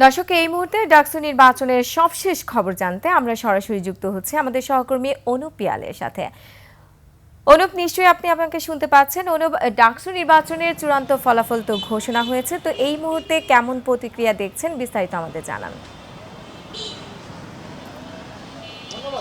দর্শক, এই মুহূর্তে ডাকসু নির্বাচনের সবশেষ খবর জানতে আমরা সরাসরি যুক্ত হচ্ছে আমাদের সহকর্মী অনুপ পিয়ালের সাথে। অনুপ, নিশ্চয়ই আপনি আমাকে শুনতে পাচ্ছেন। অনুপ, ডাকসু নির্বাচনের চূড়ান্ত ফলাফল তো ঘোষণা হয়েছে, তো এই মুহূর্তে কেমন প্রতিক্রিয়া দেখছেন বিস্তারিত আমাদের জানান।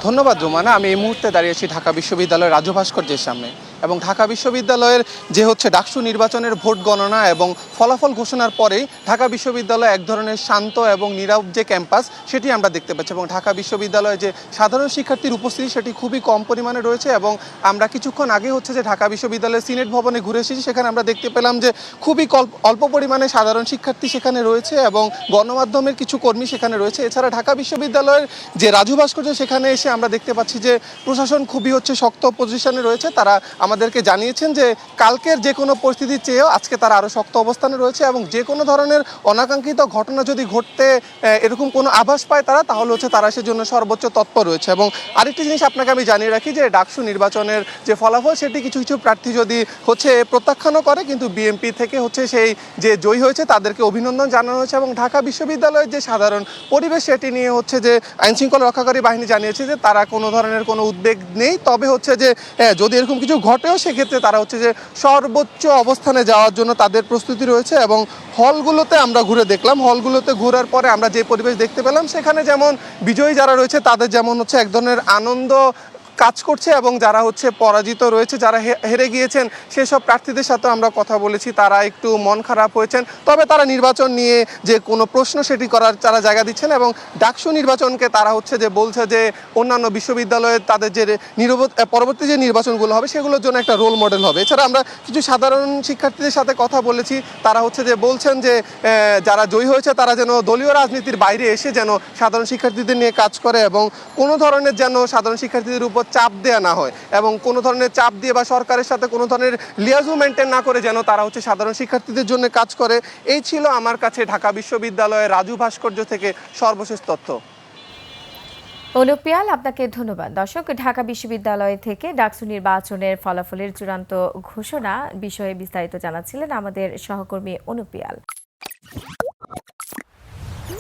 ধন্যবাদ রোমানা। আমি এই মুহূর্তে দাঁড়িয়েছি ঢাকা বিশ্ববিদ্যালয়ের রাজু ভাস্কর্যের সামনে এবং ঢাকা বিশ্ববিদ্যালয়ের যে ডাকসু নির্বাচনের ভোট গণনা এবং ফলাফল ঘোষণার পরেই ঢাকা বিশ্ববিদ্যালয় এক ধরনের শান্ত এবং নীরব যে ক্যাম্পাস সেটি আমরা দেখতে পাচ্ছি এবং ঢাকা বিশ্ববিদ্যালয়ে যে সাধারণ শিক্ষার্থীর উপস্থিতি সেটি খুবই কম পরিমাণে রয়েছে এবং আমরা কিছুক্ষণ আগে যে ঢাকা বিশ্ববিদ্যালয়ের সিনেট ভবনে ঘুরে এসেছি, সেখানে আমরা দেখতে পেলাম যে খুবই অল্প পরিমাণে সাধারণ শিক্ষার্থী সেখানে রয়েছে এবং গণমাধ্যমের কিছু কর্মী সেখানে রয়েছে। এছাড়া ঢাকা বিশ্ববিদ্যালয়ের যে রাজু ভাস্কর্য সেখানে এসে আমরা দেখতে পাচ্ছি যে প্রশাসন খুবই শক্ত পজিশনে রয়েছে। তারা আমাদেরকে জানিয়েছেন যে কালকের যে কোনো পরিস্থিতির চেয়েও আজকে তারা আরও শক্ত অবস্থানে রয়েছে এবং যে কোনো ধরনের অনাকাঙ্ক্ষিত ঘটনা যদি ঘটতে এরকম কোনো আভাস পায় তাহলে তারা সেজন্য সর্বোচ্চ তৎপর রয়েছে। এবং আরেকটি জিনিস আপনাকে আমি জানিয়ে রাখি যে ডাকসু নির্বাচনের যে ফলাফল সেটি কিছু কিছু প্রার্থী যদি প্রত্যাখ্যানও করে, কিন্তু বিএনপি থেকে সেই যে জয়ী হয়েছে তাদেরকে অভিনন্দন জানানো হয়েছে এবং ঢাকা বিশ্ববিদ্যালয়ের যে সাধারণ পরিবেশ সেটি নিয়ে যে আইনশৃঙ্খলা রক্ষাকারী বাহিনী জানিয়েছে যে তারা কোনো ধরনের কোনো উদ্বেগ নেই। তবে যে যদি এরকম কিছু ঘটেও সেক্ষেত্রে তারা যে সর্বোচ্চ অবস্থানে যাওয়ার জন্য তাদের প্রস্তুতি রয়েছে। এবং হলগুলোতে আমরা ঘুরে দেখলাম, হলগুলোতে ঘোরার পরে আমরা যে পরিবেশ দেখতে পেলাম সেখানে যেমন বিজয়ী যারা রয়েছে তাদের যেমন এক ধরনের আনন্দ কাজ করছে এবং যারা পরাজিত রয়েছে, যারা হেরে গিয়েছেন সেসব প্রার্থীদের সাথে আমরা কথা বলেছি, তারা একটু মন খারাপ হয়েছেন। তবে তারা নির্বাচন নিয়ে যে কোনো প্রশ্ন সেটি করার তারা জায়গা দিচ্ছেন এবং ডাকসু নির্বাচনকে তারা বলছে যে অন্যান্য বিশ্ববিদ্যালয়ে তাদের যে পরবর্তী যে নির্বাচনগুলো হবে সেগুলোর জন্য একটা রোল মডেল হবে। এছাড়া আমরা কিছু সাধারণ শিক্ষার্থীদের সাথে কথা বলেছি, তারা বলছেন যে যারা জয়ী হয়েছে তারা যেন দলীয় রাজনীতির বাইরে এসে যেন সাধারণ শিক্ষার্থীদের নিয়ে কাজ করে এবং কোনো ধরনের যেন সাধারণ শিক্ষার্থীদের উপর চাপ দেওয়া না হয় এবং কোনো ধরনের চাপ দিয়ে বা সরকারের সাথে কোনো ধরনের লিয়াজু মেনটেন না করে যেন তারা সাধারণ শিক্ষার্থীদের জন্য কাজ করে। এই ছিল আমার কাছে ঢাকা বিশ্ববিদ্যালয়ের রাজু ভাস্কর্য থেকে সর্বশেষ তথ্য। অনুপ পিয়াল, আপনাকে ধন্যবাদ। দর্শক, ঢাকা বিশ্ববিদ্যালয় থেকে ডাকসু নির্বাচনের ফলাফলের চূড়ান্ত ঘোষণা বিষয়ে বিস্তারিত জানাচ্ছিলেন আমাদের সহকর্মী অনুপ পিয়াল।